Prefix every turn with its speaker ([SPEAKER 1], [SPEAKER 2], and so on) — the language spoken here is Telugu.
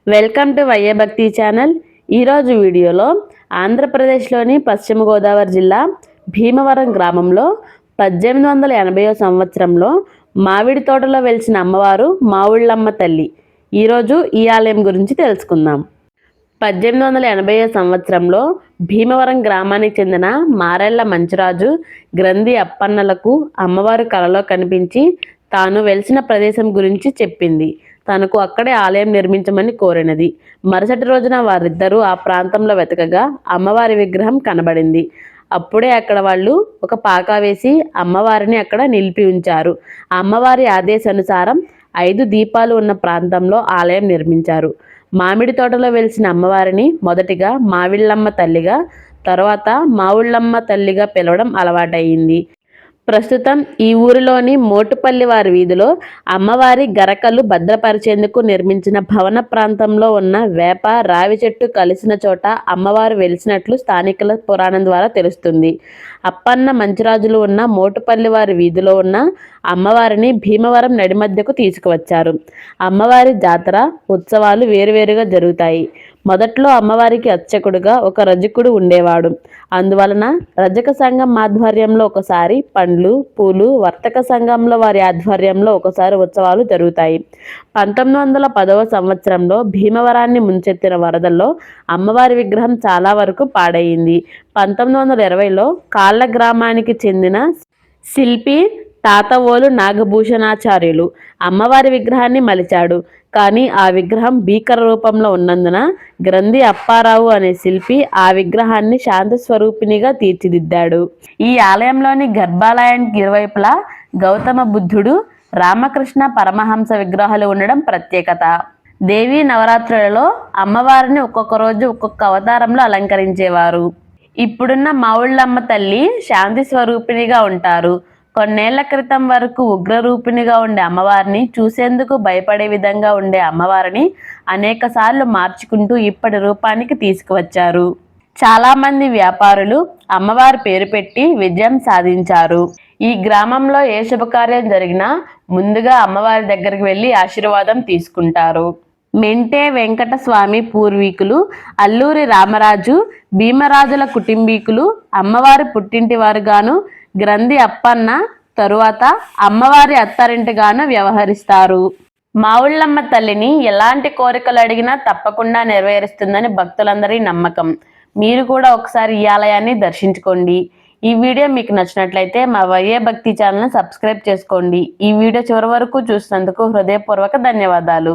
[SPEAKER 1] వెల్కమ్ టు వైఏ భక్తి ఛానల్. ఈరోజు వీడియోలో ఆంధ్రప్రదేశ్లోని పశ్చిమ గోదావరి జిల్లా భీమవరం గ్రామంలో 1880 సంవత్సరంలో మామిడి తోటలో వెలిసిన అమ్మవారు మావుళ్ళమ్మ తల్లి. ఈరోజు ఈ ఆలయం గురించి తెలుసుకుందాం. 1880 సంవత్సరంలో భీమవరం గ్రామానికి చెందిన మారెళ్ల మంచిరాజు గ్రంథి అప్పన్నలకు అమ్మవారు కలలో కనిపించి తాను వెలిసిన ప్రదేశం గురించి చెప్పింది. తనకు అక్కడే ఆలయం నిర్మించమని కోరినది. మరుసటి రోజున వారిద్దరూ ఆ ప్రాంతంలో వెతకగా అమ్మవారి విగ్రహం కనబడింది. అప్పుడే అక్కడ వాళ్ళు ఒక పాకా వేసి అమ్మవారిని అక్కడ నిలిపి ఉంచారు. అమ్మవారి ఆదేశానుసారం 5 దీపాలు ఉన్న ప్రాంతంలో ఆలయం నిర్మించారు. మామిడి తోటలో వెలిసిన అమ్మవారిని మొదటిగా మావిళ్ళమ్మ తల్లిగా, తర్వాత మావుళ్ళమ్మ తల్లిగా పిలవడం అలవాటయ్యింది. ప్రస్తుతం ఈ ఊరిలోని మోటుపల్లి వారి వీధిలో అమ్మవారి గరకలు భద్రపరిచేందుకు నిర్మించిన భవన ప్రాంతంలో ఉన్న వేప రావి చెట్టు కలిసిన చోట అమ్మవారు వెలిసినట్లు స్థానికుల పురాణం ద్వారా తెలుస్తుంది. అప్పన్న మంచిరాజులు ఉన్న మోటుపల్లి వారి వీధిలో ఉన్న అమ్మవారిని భీమవరం నడిమధ్యకు తీసుకువచ్చారు. అమ్మవారి జాతర ఉత్సవాలు వేరువేరుగా జరుగుతాయి. మొదట్లో అమ్మవారికి అర్చకుడుగా ఒక రజకుడు ఉండేవాడు. అందువలన రజక సంఘం ఆధ్వర్యంలో ఒకసారి పండ్లు, పూలు, వర్తక సంఘంలో వారి ఆధ్వర్యంలో ఒకసారి ఉత్సవాలు జరుగుతాయి. 1910 సంవత్సరంలో భీమవరాన్ని ముంచెత్తిన వరదల్లో అమ్మవారి విగ్రహం చాలా వరకు పాడయింది. 1920లో కాళ్ళ గ్రామానికి చెందిన శిల్పి తాతవోలు నాగభూషణాచార్యులు అమ్మవారి విగ్రహాన్ని మలిచాడు. కానీ ఆ విగ్రహం భీకర రూపంలో ఉన్నందున గ్రంథి అప్పారావు అనే శిల్పి ఆ విగ్రహాన్ని శాంత స్వరూపిణిగా తీర్చిదిద్దాడు. ఈ ఆలయంలోని గర్భాలయానికి ఇరువైపులా గౌతమ బుద్ధుడు, రామకృష్ణ పరమహంస విగ్రహాలు ఉండడం ప్రత్యేకత. దేవీ నవరాత్రులలో అమ్మవారిని ఒక్కొక్క రోజు ఒక్కొక్క అవతారంలో అలంకరించేవారు. ఇప్పుడున్న మావుళ్ళమ్మ తల్లి శాంతి స్వరూపిణిగా ఉంటారు. కొన్నేళ్ల క్రితం వరకు ఉగ్రరూపిణిగా ఉండే అమ్మవారిని, చూసేందుకు భయపడే విధంగా ఉండే అమ్మవారిని అనేక సార్లు మార్చుకుంటూ ఇప్పటి రూపానికి తీసుకువచ్చారు. చాలామంది వ్యాపారులు అమ్మవారి పేరు పెట్టి విజయం సాధించారు. ఈ గ్రామంలో ఏ శుభకార్యం జరిగినా ముందుగా అమ్మవారి దగ్గరికి వెళ్ళి ఆశీర్వాదం తీసుకుంటారు. మెంటే వెంకట స్వామి పూర్వీకులు అల్లూరి రామరాజు, భీమరాజుల కుటుంబీకులు అమ్మవారి పుట్టింటి వారుగాను, గ్రంథి అప్పన్న తరువాత అమ్మవారి అత్తారింటిగాను వ్యవహరిస్తారు. మావుళ్ళమ్మ తల్లిని ఎలాంటి కోరికలు అడిగినా తప్పకుండా నెరవేరుస్తుందని భక్తులందరి నమ్మకం. మీరు కూడా ఒకసారి ఈ ఆలయాన్ని దర్శించుకోండి. ఈ వీడియో మీకు నచ్చినట్లయితే మా వైఏ భక్తి ఛానల్ని సబ్స్క్రైబ్ చేసుకోండి. ఈ వీడియో చివరి వరకు చూసినందుకు హృదయపూర్వక ధన్యవాదాలు.